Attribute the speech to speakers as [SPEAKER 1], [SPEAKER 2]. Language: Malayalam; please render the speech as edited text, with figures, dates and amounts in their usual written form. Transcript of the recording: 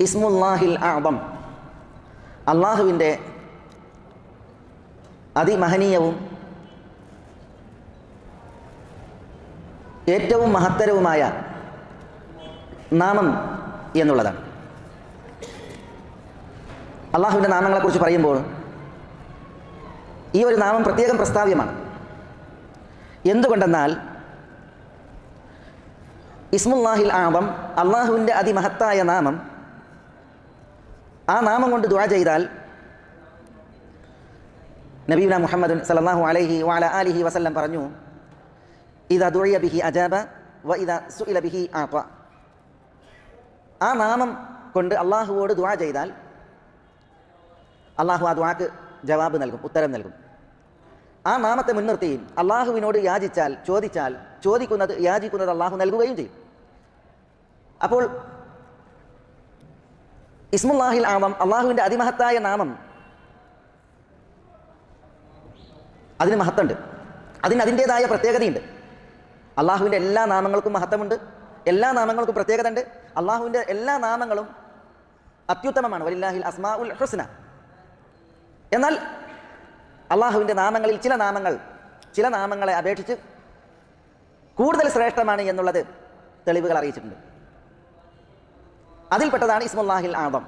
[SPEAKER 1] ഇസ്മുല്ലാഹിൽ അഅ്ദം, അള്ളാഹുവിൻ്റെ അതിമഹനീയവും ഏറ്റവും മഹത്തരവുമായ നാമം എന്നുള്ളതാണ്. അള്ളാഹുവിൻ്റെ നാമങ്ങളെക്കുറിച്ച് പറയുമ്പോൾ ഈ ഒരു നാമം പ്രത്യേകം പ്രസ്താവ്യമാണ്. എന്തുകൊണ്ടെന്നാൽ ഇസ്മുല്ലാഹിൽ അഅ്ദം, അള്ളാഹുവിൻ്റെ അതിമഹത്തായ നാമം, ആ നാമം കൊണ്ട് ദുആ ചെയ്താൽ നബിയുനാ മുഹമ്മദ് സല്ലല്ലാഹു അലൈഹി വഅലാ ആലിഹി വസല്ലം പറഞ്ഞു, ഇദാ ദുഇയ ബിഹി അജാബ വ ഇദാ സുഇല ബിഹി അഅത. ആ നാമം കൊണ്ട് അള്ളാഹുവോട് ദുആ ചെയ്താൽ അള്ളാഹു ആ ദുആക്ക് ജവാബ് നൽകും, ഉത്തരം നൽകും. ആ നാമത്തെ മുൻനിർത്തി അള്ളാഹുവിനോട് യാചിച്ചാൽ, യാചിക്കുന്നത് അള്ളാഹു നൽകുകയും ചെയ്യും. അപ്പോൾ ഇസ്മുല്ലാഹിൽ അഅ്ദം, അള്ളാഹുവിൻ്റെ അതിമഹത്തായ നാമം, അതിന് മഹത്തുണ്ട്, അതിൻ്റേതായ പ്രത്യേകതയുണ്ട്. അള്ളാഹുവിൻ്റെ എല്ലാ നാമങ്ങൾക്കും മഹത്വമുണ്ട്, എല്ലാ നാമങ്ങൾക്കും പ്രത്യേകത ഉണ്ട്. അള്ളാഹുവിൻ്റെ എല്ലാ നാമങ്ങളും അത്യുത്തമമാണ്. വലില്ലാഹിൽ അസ്മാഉൽ ഹുസ്ന. എന്നാൽ അള്ളാഹുവിൻ്റെ നാമങ്ങളിൽ ചില നാമങ്ങളെ അപേക്ഷിച്ച് കൂടുതൽ ശ്രേഷ്ഠമാണ് എന്നുള്ളത് തെളിവുകൾ അറിയിച്ചിട്ടുണ്ട്. അതിൽപ്പെട്ടതാണ് ഇസ്മുല്ലാഹിൽ അഅ്ദം.